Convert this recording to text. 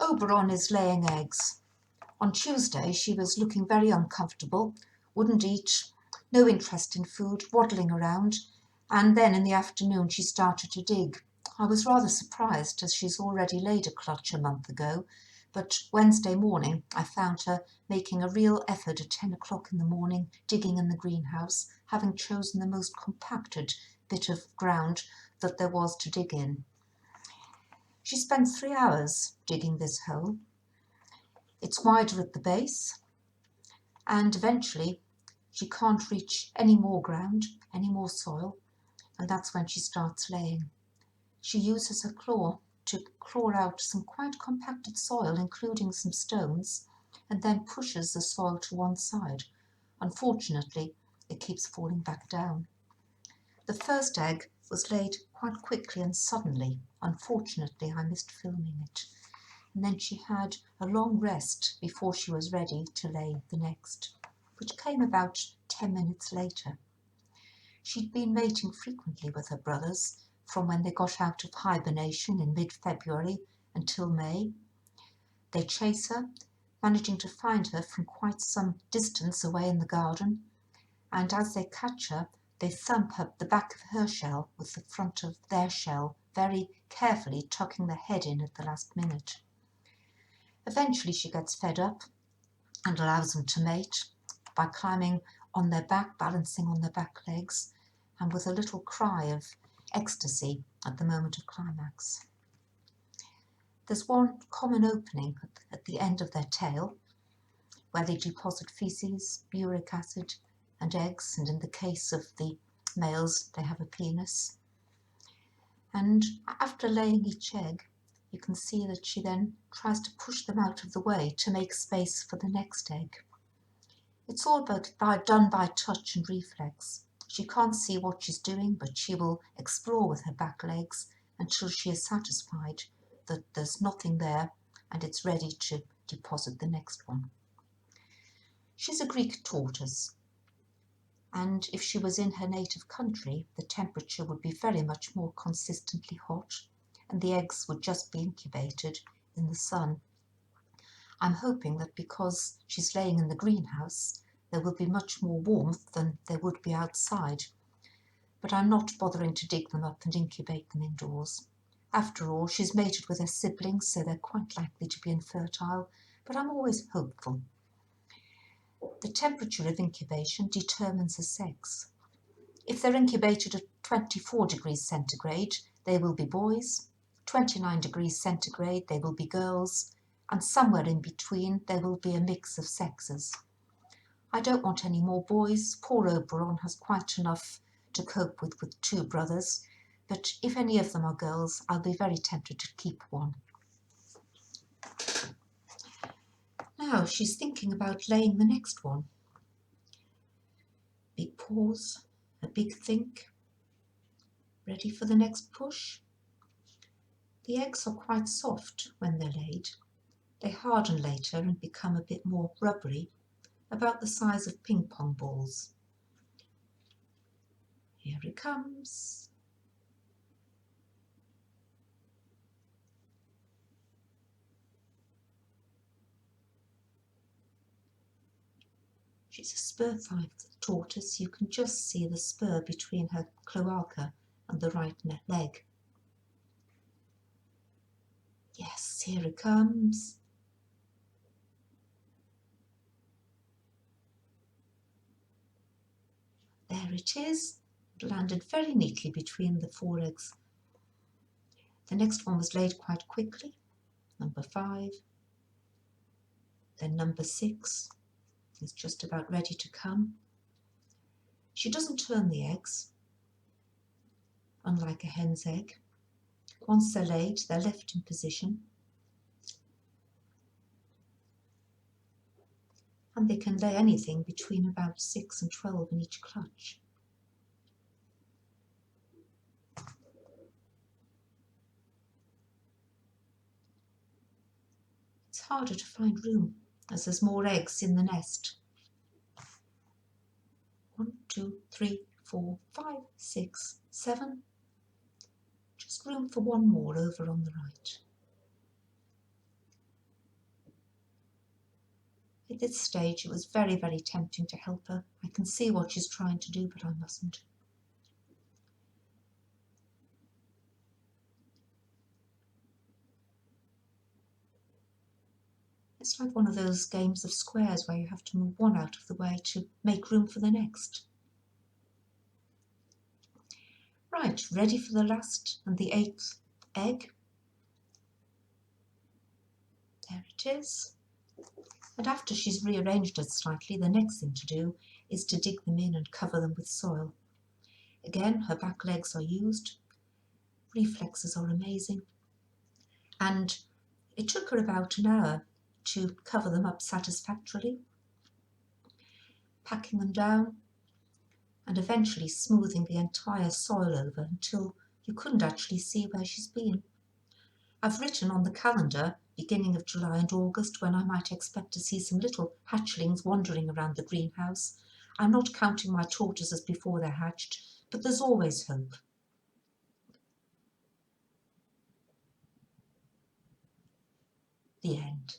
Oberon is laying eggs. On Tuesday she was looking very uncomfortable, wouldn't eat, no interest in food, waddling around, and then in the afternoon she started to dig. I was rather surprised, as she's already laid a clutch a month ago, but Wednesday morning I found her making a real effort at 10 o'clock in the morning, digging in the greenhouse, having chosen the most compacted bit of ground that there was to dig in. She spent 3 hours digging this hole. It's wider at the base, and eventually she can't reach any more ground, any more soil, and that's when she starts laying. She uses her claw to claw out some quite compacted soil, including some stones, and then pushes the soil to one side. Unfortunately, it keeps falling back down. The first egg was laid quite quickly and suddenly. Unfortunately, I missed filming it. And then she had a long rest before she was ready to lay the next, which came about 10 minutes later. She'd been mating frequently with her brothers from when they got out of hibernation in mid-February until May. They chase her, managing to find her from quite some distance away in the garden, and as they catch her, they thump up the back of her shell with the front of their shell, very carefully tucking the head in at the last minute. Eventually she gets fed up and allows them to mate by climbing on their back, balancing on their back legs, and with a little cry of ecstasy at the moment of climax. There's one common opening at the end of their tail where they deposit feces, uric acid and eggs, and in the case of the males they have a penis. And after laying each egg, you can see that she then tries to push them out of the way to make space for the next egg. It's all done by touch and reflex. She can't see what she's doing, but she will explore with her back legs until she is satisfied that there's nothing there and it's ready to deposit the next one. She's a Greek tortoise, and if she was in her native country, the temperature would be very much more consistently hot, and the eggs would just be incubated in the sun. I'm hoping that because she's laying in the greenhouse, there will be much more warmth than there would be outside, but I'm not bothering to dig them up and incubate them indoors. After all, she's mated with her siblings, so they're quite likely to be infertile, but I'm always hopeful. The temperature of incubation determines the sex. If they're incubated at 24 degrees centigrade, they will be boys, 29 degrees centigrade, they will be girls, and somewhere in between there will be a mix of sexes. I don't want any more boys. Poor Oberon has quite enough to cope with 2 brothers, but if any of them are girls, I'll be very tempted to keep one. Now she's thinking about laying the next one. Big pause, a big think. Ready for the next push? The eggs are quite soft when they're laid. They harden later and become a bit more rubbery, about the size of ping pong balls. Here it comes. She's a spur-thigh tortoise. You can just see the spur between her cloaca and the right leg. Yes, here it comes. There it is. It landed very neatly between the 4 eggs. The next one was laid quite quickly, number 5. Then number 6 is just about ready to come. She doesn't turn the eggs, unlike a hen's egg. Once they're laid, they're left in position, and they can lay anything between about 6 and 12 in each clutch. It's harder to find room as there's more eggs in the nest. 1, 2, 3, 4, 5, 6, 7. Just room for one more over on the right. this stage, it was very, very tempting to help her. I can see what she's trying to do, but I mustn't. It's like one of those games of squares where you have to move one out of the way to make room for the next. Right, ready for the last and the 8th egg. There it is. And after she's rearranged it slightly, the next thing to do is to dig them in and cover them with soil. Again, her back legs are used. Reflexes are amazing. And it took her about an hour to cover them up satisfactorily, packing them down and eventually smoothing the entire soil over until you couldn't actually see where she's been. I've written on the calendar beginning of July and August when I might expect to see some little hatchlings wandering around the greenhouse. I'm not counting my tortoises before they're hatched, but there's always hope. The end.